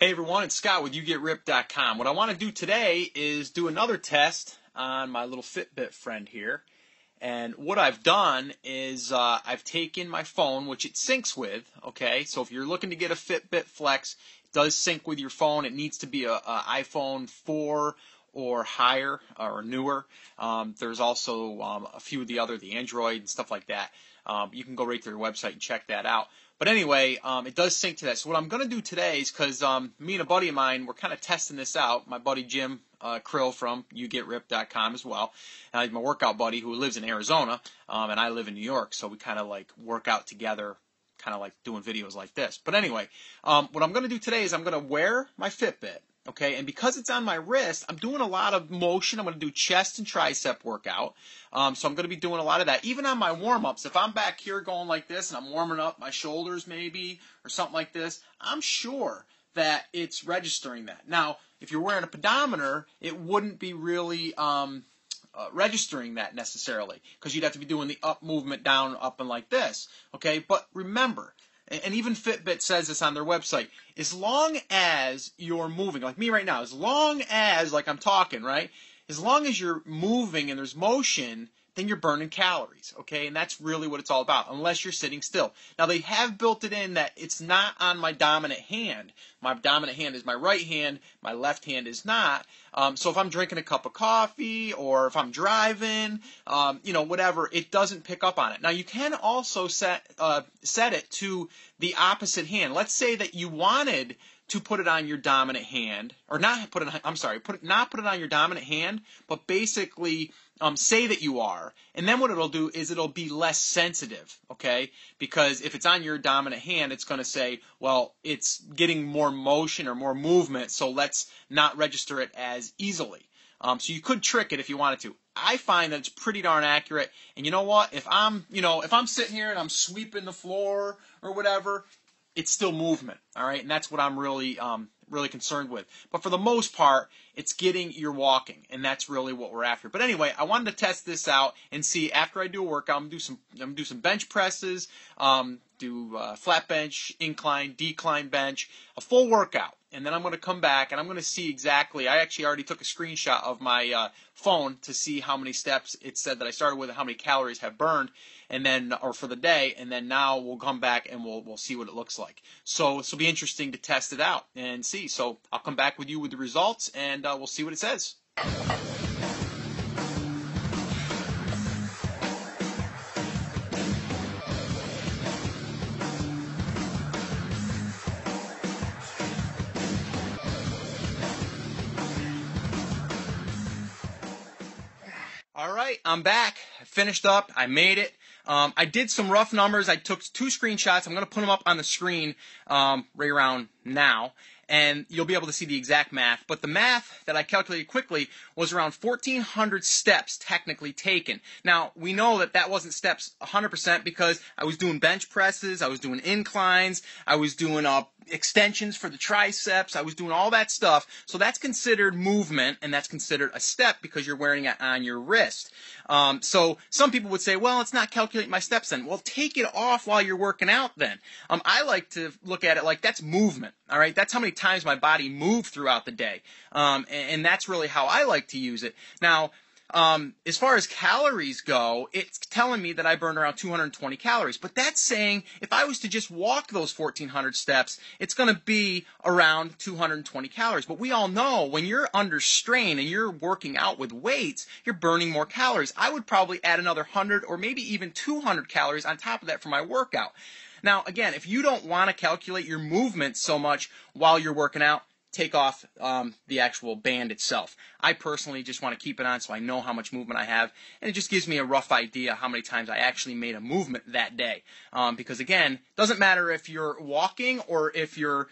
Hey everyone, it's Scott with YouGetRipped.com. What I want to do today is do another test on my little Fitbit friend here. And what I've done is I've taken my phone, which it syncs with, okay? So if you're looking to get a Fitbit Flex, it does sync with your phone. It needs to be a iPhone 4 or higher or newer. There's also a few of the Android and stuff like that. You can go right to their website and check that out. But anyway, it does sync to that. So what I'm going to do today is, because me and a buddy of mine, we're kind of testing this out. My buddy Jim Krill from YouGetRipped.com as well. He's my workout buddy who lives in Arizona, and I live in New York. So we kind of like work out together, kind of like doing videos like this. But anyway, what I'm going to do today is I'm going to wear my Fitbit. Okay, and because it's on my wrist, I'm doing a lot of motion. I'm going to do chest and tricep workout. So I'm going to be doing a lot of that. Even on my warm-ups, if I'm back here going like this and I'm warming up my shoulders maybe or something like this, I'm sure that it's registering that. Now, if you're wearing a pedometer, it wouldn't be really registering that necessarily, because you'd have to be doing the up movement, down, up, and like this. Okay, but remember, and even Fitbit says this on their website, as long as you're moving, like me right now, as long as, like I'm talking, right? As long as you're moving and there's motion, then you're burning calories, okay? And that's really what it's all about, unless you're sitting still. Now, they have built it in that it's not on my dominant hand. My dominant hand is my right hand. My left hand is not. So if I'm drinking a cup of coffee or if I'm driving, whatever, it doesn't pick up on it. Now, you can also set it to the opposite hand. Let's say that you wanted to put it on your dominant hand, or not put it on your dominant hand, but basically say that you are, and then what it'll do is it'll be less sensitive, okay? Because if it's on your dominant hand, it's going to say, well, it's getting more motion or more movement, so let's not register it as easily. So you could trick it if you wanted to. I find that it's pretty darn accurate, and you know what? If I'm sitting here and I'm sweeping the floor or whatever, it's still movement, all right? And that's what I'm really concerned with. But for the most part, it's getting your walking, and that's really what we're after. But anyway, I wanted to test this out and see, after I do a workout, I'm gonna do some bench presses, do flat bench, incline, decline bench, a full workout. And then I'm going to come back and I'm going to see exactly, I actually already took a screenshot of my phone to see how many steps it said that I started with and how many calories have burned, and then, or for the day, and then now we'll come back and we'll see what it looks like. So this will be interesting to test it out and see. So I'll come back with you with the results and we'll see what it says. All right, I'm back. I finished up. I made it. I did some rough numbers. I took 2 screenshots. I'm going to put them up on the screen right around now, and you'll be able to see the exact math. But the math that I calculated quickly was around 1,400 steps technically taken. Now, we know that that wasn't steps 100% because I was doing bench presses, I was doing inclines, I was doing extensions for the triceps, I was doing all that stuff. So that's considered movement, and that's considered a step because you're wearing it on your wrist. So some people would say, well, it's not calculating my steps then. Well, take it off while you're working out then. I like to look at it like that's movement, all right? That's how many times my body moved throughout the day. And that's really how I like to use it. Now, as far as calories go, it's telling me that I burned around 220 calories. But that's saying if I was to just walk those 1,400 steps, it's going to be around 220 calories. But we all know when you're under strain and you're working out with weights, you're burning more calories. I would probably add another 100 or maybe even 200 calories on top of that for my workout. Now, again, if you don't want to calculate your movement so much while you're working out, take off the actual band itself. I personally just want to keep it on so I know how much movement I have, and it just gives me a rough idea how many times I actually made a movement that day. Because again, it doesn't matter if you're walking or if you're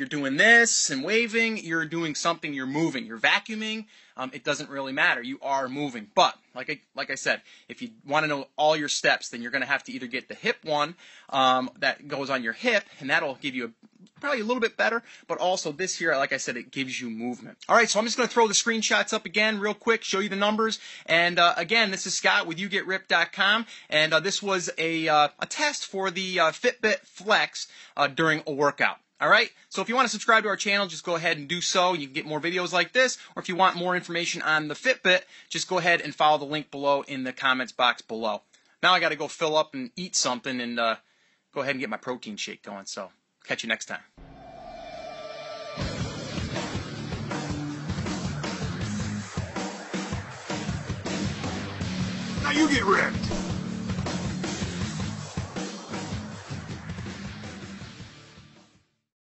doing this and waving, you're doing something, you're moving, you're vacuuming. It doesn't really matter. You are moving. But like I said, if you want to know all your steps, then you're going to have to either get the hip one that goes on your hip, and that'll give you probably a little bit better, but also this here, like I said, it gives you movement. All right, so I'm just going to throw the screenshots up again real quick, show you the numbers. And again, this is Scott with YouGetRipped.com, and this was a test for the Fitbit Flex during a workout. All right, so if you want to subscribe to our channel, just go ahead and do so. You can get more videos like this, or if you want more information on the Fitbit, just go ahead and follow the link below in the comments box below. Now I got to go fill up and eat something and go ahead and get my protein shake going. So catch you next time. Now you get ripped.